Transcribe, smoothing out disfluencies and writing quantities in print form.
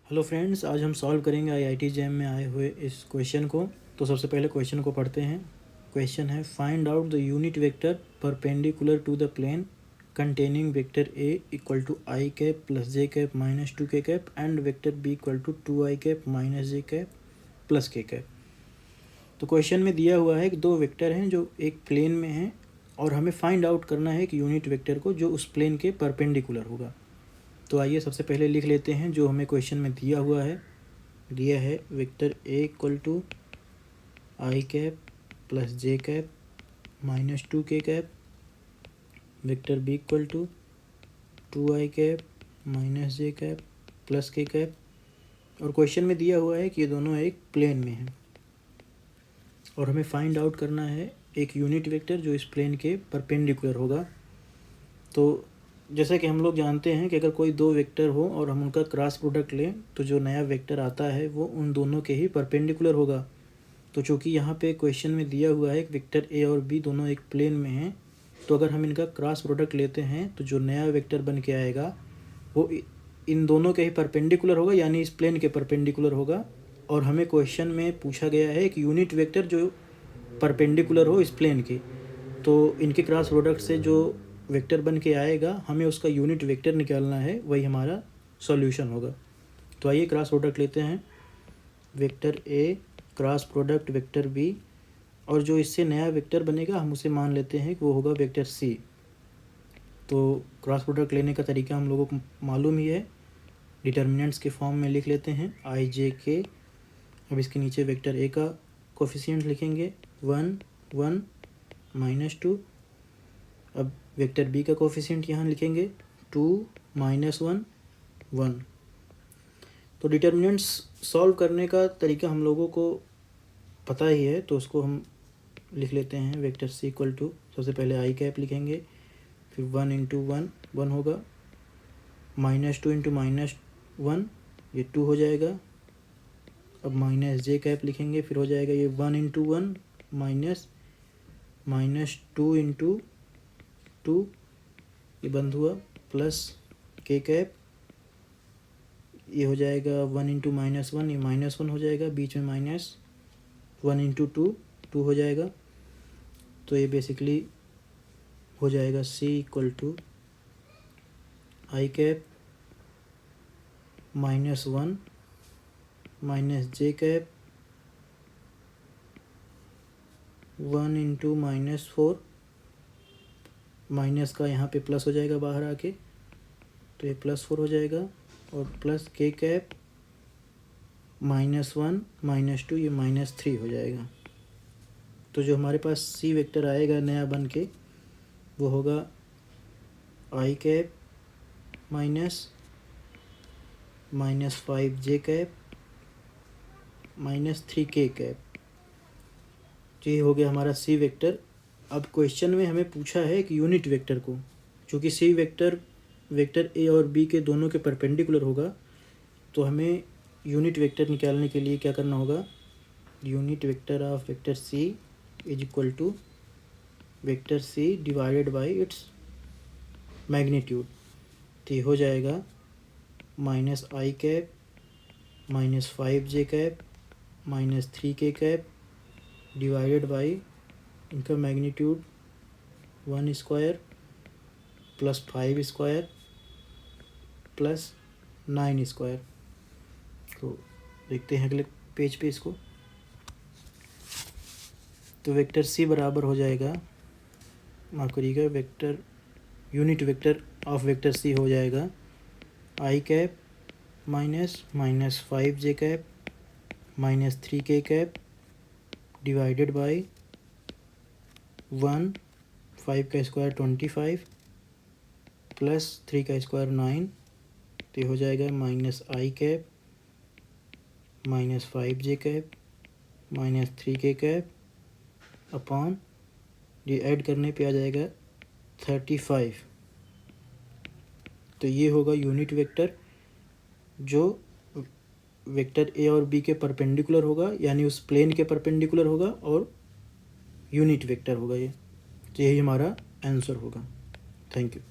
Hello friends, आज हम solve करेंगे आईआईटी जैम में आए हुए इस क्वेश्चन को। तो सबसे पहले क्वेश्चन को पढ़ते हैं। क्वेश्चन है find out the unit vector perpendicular to the plane containing vector A equal to I cap plus J cap minus two K cap and vector B equal to two I cap minus J cap plus K cap. तो question में दिया हुआ है कि दो vector हैं जो एक प्लेन में हैं और हमें फाइंड आउट करना है कि यूनिट वेक्टर को जो उस प्लेन के परपेंडिकुलर होगा। तो आइए सबसे पहले लिख लेते हैं जो हमें क्वेश्चन में दिया हुआ है। दिया है vector A equal to I cap plus J cap minus two K cap, vector B equal to two I cap minus J cap plus K cap. और क्वेश्चन में दिया हुआ है कि ये दोनों एक प्लेन में हैं और हमें फाइंड आउट करना है एक यूनिट वेक्टर जो इस प्लेन के परपेंडिकुलर होगा। तो जैसे कि हम लोग जानते हैं कि अगर कोई दो वेक्टर हो और हम उनका क्रॉस प्रोडक्ट लें तो जो नया वेक्टर आता है वो उन दोनों के ही परपेंडिकुलर होगा। तो चूँकि यहाँ पे क्वेश्चन में दिया हुआ है कि वेक्टर ए और बी दोनों एक प्लेन में हैं, तो अगर हम इनका क्रॉस प्रोडक्ट लेते हैं तो जो नया वेक्टर बन के आएगा वो इन दोनों के ही परपेंडिकुलर होगा, यानी इस प्लेन के परपेंडिकुलर होगा। और हमें क्वेश्चन में पूछा गया है कि यूनिट वेक्टर जो परपेंडिकुलर हो इस प्लेन के, तो इनके क्रॉस प्रोडक्ट से जो वेक्टर बन के आएगा हमें उसका यूनिट वेक्टर निकालना है, वही हमारा सॉल्यूशन होगा। तो आइए क्रॉस प्रोडक्ट लेते हैं। Vector A cross product vector B, और जो इससे नया वेक्टर बनेगा हम उसे मान लेते हैं कि वो होगा वेक्टर सी। तो क्रॉस प्रोडक्ट लेने का तरीका हम लोगों को मालूम ही है, डिटर्मिनेंट्स के फॉर्म में लिख लेते हैं आई जे के। अब इसके नीचे वेक्टर ए का कोफिशिएंट लिखेंगे 1 1 माइनस 2। अब वेक्टर बी का कोफिशिएंट यहाँ लिखेंगे 2 माइनस 1 1। तो डिटर्मिनेंट्स सॉल्व करने का तरीका हम लोगों को पता ही है, तो उसको हम लिख लेते हैं। वेक्टर सी इक्वल टू सबसे पहले आई कैप लिखेंगे, फिर 1 इंटू 1 1 होगा, माइनस 2 इंटू माइनस 1 ये 2 हो जाएगा। अब माइनस जे कैप लिखेंगे, फिर हो जाएगा ये 1 इंटू 1 माइनस 2 इंटू 2 ये बंद हुआ, प्लस के कैप ये हो जाएगा 1 इंटू माइनस 1 ये माइनस 1 हो जाएगा, बीच में माइनस 1 इंटू 2 2 हो जाएगा। तो ये बेसिकली हो जाएगा C equal to I cap minus 1 minus J cap 1 into minus 4, minus का यहाँ पे प्लस हो जाएगा बाहर आके, तो ये +4 हो जाएगा, और प्लस के कैप -1 -2 ये -3 हो जाएगा। तो जो हमारे पास सी वेक्टर आएगा नया बन के वो होगा आई cap -5 j cap -3 k cap. तो ये हो गया हमारा सी वेक्टर। अब क्वेश्चन में हमें पूछा है कि यूनिट वेक्टर को, चूँकि सी वेक्टर वेक्टर ए और बी के दोनों के परपेंडिकुलर होगा, तो हमें यूनिट वेक्टर निकालने के लिए क्या करना होगा। Unit vector of vector C is equal to vector C divided by its magnitude. तो ये हो जाएगा minus i cap -5 j cap -3 k cap divided by इनका magnitude 1 square plus 5 square plus 9 square. तो देखते हैं अगले पेज पे इसको। तो वेक्टर सी बराबर हो जाएगा, माफ करिएगा, vector unit vector of vector C हो जाएगा आई cap -5 j cap -3 k cap divided by 1 5 का स्क्वायर 25 प्लस 3 का स्क्वायर 9। तो ये हो जाएगा minus i cap -5 j cap -3 k cap upon, ये ऐड करने पे आ जाएगा 35। तो ये होगा यूनिट वेक्टर जो वेक्टर ए और बी के परपेंडिकुलर होगा, यानी उस प्लेन के परपेंडिकुलर होगा, और यूनिट वेक्टर होगा ये। तो यही हमारा आंसर होगा। Thank you.